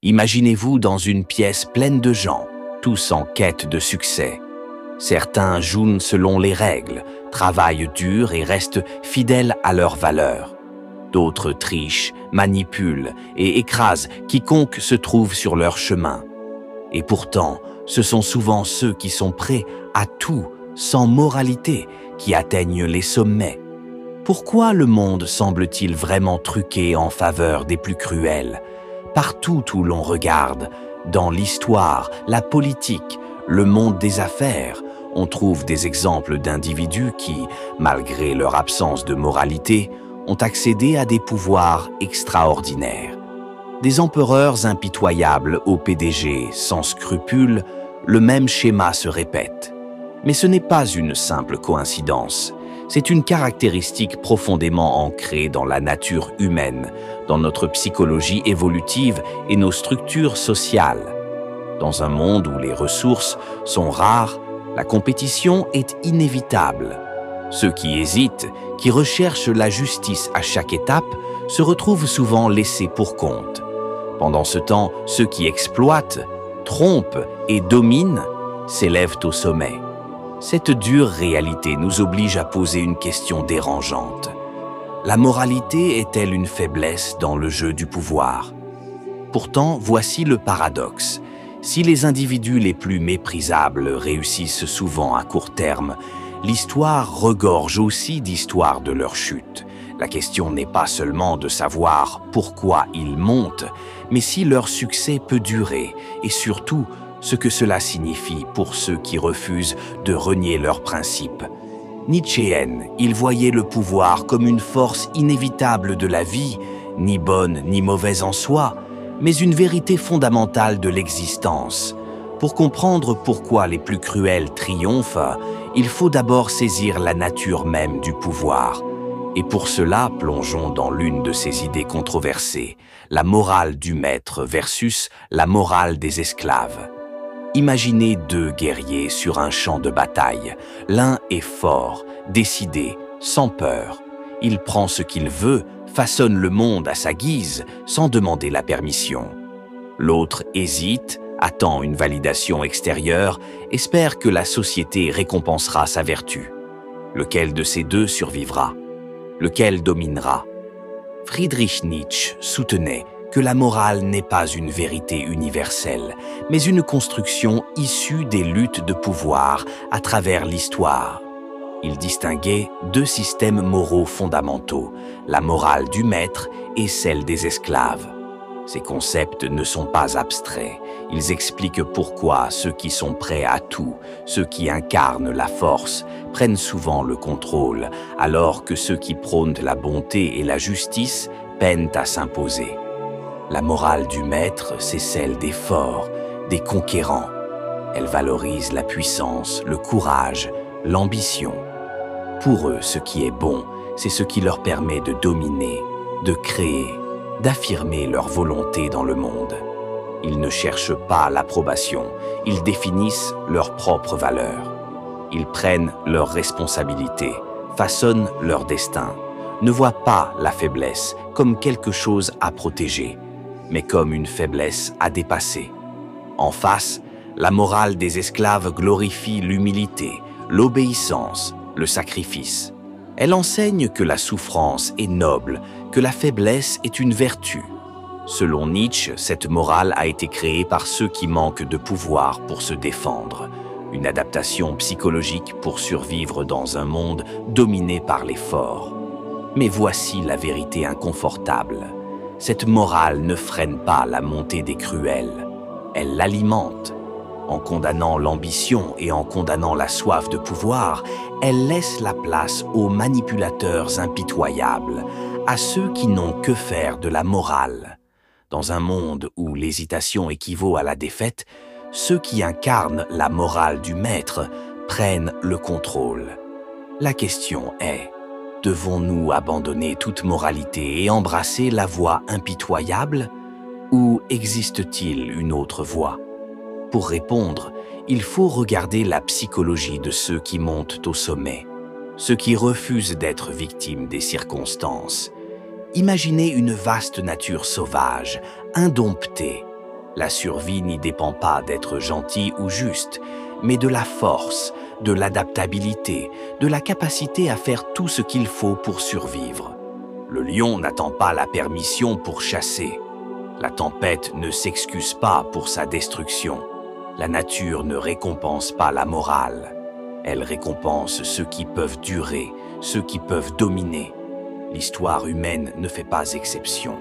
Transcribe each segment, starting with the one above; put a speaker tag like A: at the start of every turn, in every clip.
A: Imaginez-vous dans une pièce pleine de gens, tous en quête de succès. Certains jouent selon les règles, travaillent dur et restent fidèles à leurs valeurs. D'autres trichent, manipulent et écrasent quiconque se trouve sur leur chemin. Et pourtant, ce sont souvent ceux qui sont prêts à tout, sans moralité, qui atteignent les sommets. Pourquoi le monde semble-t-il vraiment truqué en faveur des plus cruels ? Partout où l'on regarde, dans l'histoire, la politique, le monde des affaires, on trouve des exemples d'individus qui, malgré leur absence de moralité, ont accédé à des pouvoirs extraordinaires. Des empereurs impitoyables au PDG sans scrupules, le même schéma se répète. Mais ce n'est pas une simple coïncidence. C'est une caractéristique profondément ancrée dans la nature humaine, dans notre psychologie évolutive et nos structures sociales. Dans un monde où les ressources sont rares, la compétition est inévitable. Ceux qui hésitent, qui recherchent la justice à chaque étape, se retrouvent souvent laissés pour compte. Pendant ce temps, ceux qui exploitent, trompent et dominent s'élèvent au sommet. Cette dure réalité nous oblige à poser une question dérangeante. La moralité est-elle une faiblesse dans le jeu du pouvoir ? Pourtant, voici le paradoxe. Si les individus les plus méprisables réussissent souvent à court terme, l'histoire regorge aussi d'histoires de leur chute. La question n'est pas seulement de savoir pourquoi ils montent, mais si leur succès peut durer et surtout ce que cela signifie pour ceux qui refusent de renier leurs principes. Nietzschéenne, il voyait le pouvoir comme une force inévitable de la vie, ni bonne ni mauvaise en soi, mais une vérité fondamentale de l'existence. Pour comprendre pourquoi les plus cruels triomphent, il faut d'abord saisir la nature même du pouvoir. Et pour cela, plongeons dans l'une de ces idées controversées, la morale du maître versus la morale des esclaves. Imaginez deux guerriers sur un champ de bataille. L'un est fort, décidé, sans peur. Il prend ce qu'il veut, façonne le monde à sa guise, sans demander la permission. L'autre hésite, attend une validation extérieure, espère que la société récompensera sa vertu. Lequel de ces deux survivra ? Lequel dominera ? Friedrich Nietzsche soutenait que la morale n'est pas une vérité universelle, mais une construction issue des luttes de pouvoir à travers l'histoire. Il distinguait deux systèmes moraux fondamentaux, la morale du maître et celle des esclaves. Ces concepts ne sont pas abstraits, ils expliquent pourquoi ceux qui sont prêts à tout, ceux qui incarnent la force, prennent souvent le contrôle, alors que ceux qui prônent la bonté et la justice peinent à s'imposer. La morale du maître, c'est celle des forts, des conquérants. Elle valorise la puissance, le courage, l'ambition. Pour eux, ce qui est bon, c'est ce qui leur permet de dominer, de créer, d'affirmer leur volonté dans le monde. Ils ne cherchent pas l'approbation, ils définissent leurs propres valeurs. Ils prennent leurs responsabilités, façonnent leur destin, ne voient pas la faiblesse comme quelque chose à protéger, mais comme une faiblesse à dépasser. En face, la morale des esclaves glorifie l'humilité, l'obéissance, le sacrifice. Elle enseigne que la souffrance est noble, que la faiblesse est une vertu. Selon Nietzsche, cette morale a été créée par ceux qui manquent de pouvoir pour se défendre. Une adaptation psychologique pour survivre dans un monde dominé par les forts. Mais voici la vérité inconfortable. Cette morale ne freine pas la montée des cruels. Elle l'alimente. En condamnant l'ambition et en condamnant la soif de pouvoir, elle laisse la place aux manipulateurs impitoyables, à ceux qui n'ont que faire de la morale. Dans un monde où l'hésitation équivaut à la défaite, ceux qui incarnent la morale du maître prennent le contrôle. La question est, devons-nous abandonner toute moralité et embrasser la voie impitoyable, ou existe-t-il une autre voie ? Pour répondre, il faut regarder la psychologie de ceux qui montent au sommet, ceux qui refusent d'être victimes des circonstances. Imaginez une vaste nature sauvage, indomptée. La survie n'y dépend pas d'être gentil ou juste, mais de la force, de l'adaptabilité, de la capacité à faire tout ce qu'il faut pour survivre. Le lion n'attend pas la permission pour chasser. La tempête ne s'excuse pas pour sa destruction. La nature ne récompense pas la morale. Elle récompense ceux qui peuvent durer, ceux qui peuvent dominer. L'histoire humaine ne fait pas exception.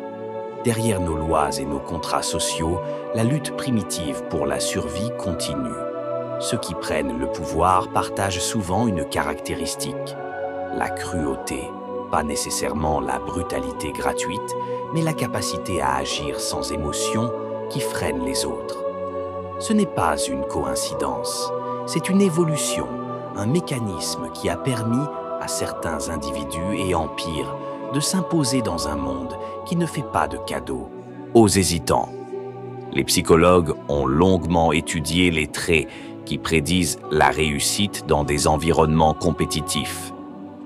A: Derrière nos lois et nos contrats sociaux, la lutte primitive pour la survie continue. Ceux qui prennent le pouvoir partagent souvent une caractéristique, la cruauté. Pas nécessairement la brutalité gratuite, mais la capacité à agir sans émotion qui freine les autres. Ce n'est pas une coïncidence, c'est une évolution, un mécanisme qui a permis à certains individus et empires de s'imposer dans un monde qui ne fait pas de cadeaux aux hésitants. Les psychologues ont longuement étudié les traits qui prédisent la réussite dans des environnements compétitifs.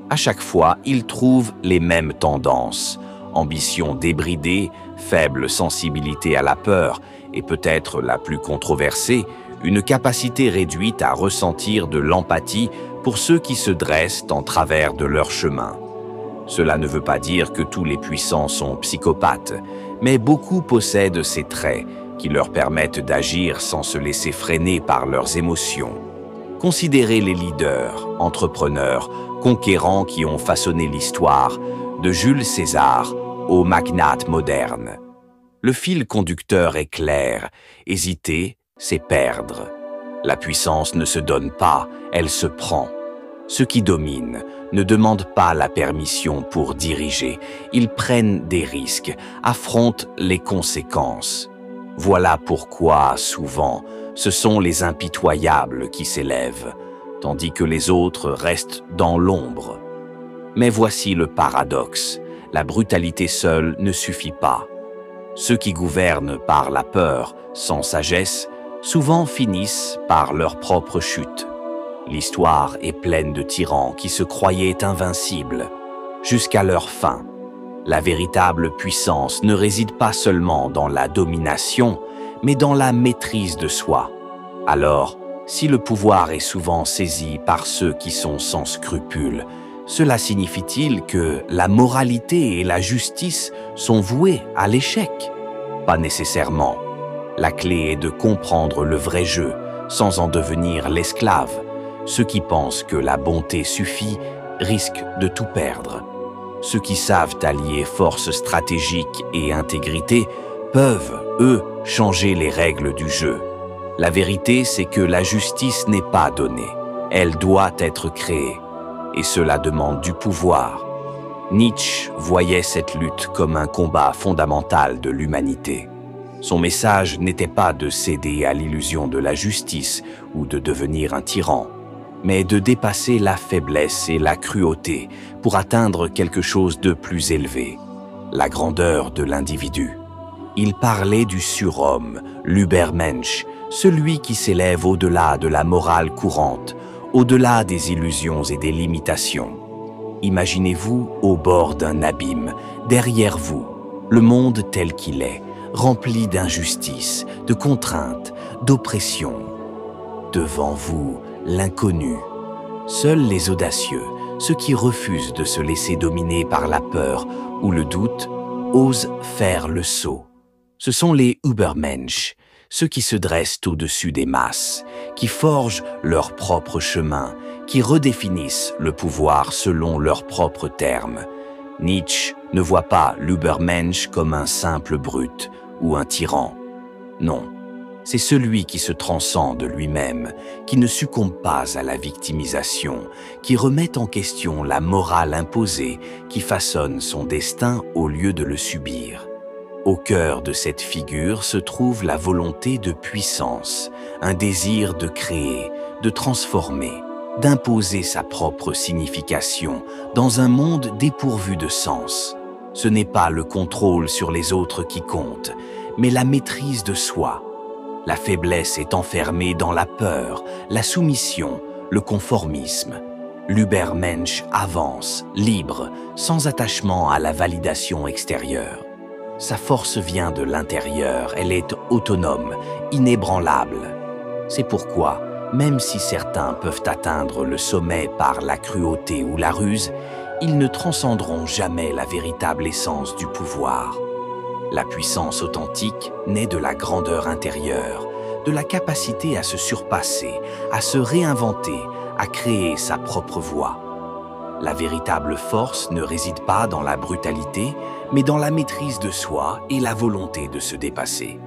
A: À chaque fois, ils trouvent les mêmes tendances. Ambition débridée, faible sensibilité à la peur et peut-être la plus controversée, une capacité réduite à ressentir de l'empathie pour ceux qui se dressent en travers de leur chemin. Cela ne veut pas dire que tous les puissants sont psychopathes, mais beaucoup possèdent ces traits qui leur permettent d'agir sans se laisser freiner par leurs émotions. Considérez les leaders, entrepreneurs, conquérants qui ont façonné l'histoire, de Jules César aux magnates modernes. Le fil conducteur est clair, hésiter, c'est perdre. La puissance ne se donne pas, elle se prend. Ceux qui dominent ne demandent pas la permission pour diriger, ils prennent des risques, affrontent les conséquences. Voilà pourquoi, souvent, ce sont les impitoyables qui s'élèvent, tandis que les autres restent dans l'ombre. Mais voici le paradoxe, la brutalité seule ne suffit pas. Ceux qui gouvernent par la peur, sans sagesse, souvent finissent par leur propre chute. L'histoire est pleine de tyrans qui se croyaient invincibles, jusqu'à leur fin. La véritable puissance ne réside pas seulement dans la domination, mais dans la maîtrise de soi. Alors, si le pouvoir est souvent saisi par ceux qui sont sans scrupules, cela signifie-t-il que la moralité et la justice sont vouées à l'échec? Pas nécessairement. La clé est de comprendre le vrai jeu, sans en devenir l'esclave. Ceux qui pensent que la bonté suffit risquent de tout perdre. Ceux qui savent allier force stratégique et intégrité peuvent, eux, changer les règles du jeu. La vérité, c'est que la justice n'est pas donnée. Elle doit être créée. Et cela demande du pouvoir. Nietzsche voyait cette lutte comme un combat fondamental de l'humanité. Son message n'était pas de céder à l'illusion de la justice ou de devenir un tyran, mais de dépasser la faiblesse et la cruauté pour atteindre quelque chose de plus élevé, la grandeur de l'individu. Il parlait du surhomme, l'Ubermensch, celui qui s'élève au-delà de la morale courante, au-delà des illusions et des limitations. Imaginez-vous au bord d'un abîme, derrière vous, le monde tel qu'il est, rempli d'injustice, de contraintes, d'oppression. Devant vous, l'inconnu. Seuls les audacieux, ceux qui refusent de se laisser dominer par la peur ou le doute, osent faire le saut. Ce sont les Übermensch, ceux qui se dressent au-dessus des masses, qui forgent leur propre chemin, qui redéfinissent le pouvoir selon leurs propres termes. Nietzsche ne voit pas l'Ubermensch comme un simple brute ou un tyran. Non, c'est celui qui se transcende lui-même, qui ne succombe pas à la victimisation, qui remet en question la morale imposée, qui façonne son destin au lieu de le subir. Au cœur de cette figure se trouve la volonté de puissance, un désir de créer, de transformer, d'imposer sa propre signification dans un monde dépourvu de sens. Ce n'est pas le contrôle sur les autres qui compte, mais la maîtrise de soi. La faiblesse est enfermée dans la peur, la soumission, le conformisme. L'Ubermensch avance, libre, sans attachement à la validation extérieure. Sa force vient de l'intérieur, elle est autonome, inébranlable. C'est pourquoi, même si certains peuvent atteindre le sommet par la cruauté ou la ruse, ils ne transcenderont jamais la véritable essence du pouvoir. La puissance authentique naît de la grandeur intérieure, de la capacité à se surpasser, à se réinventer, à créer sa propre voie. La véritable force ne réside pas dans la brutalité, mais dans la maîtrise de soi et la volonté de se dépasser.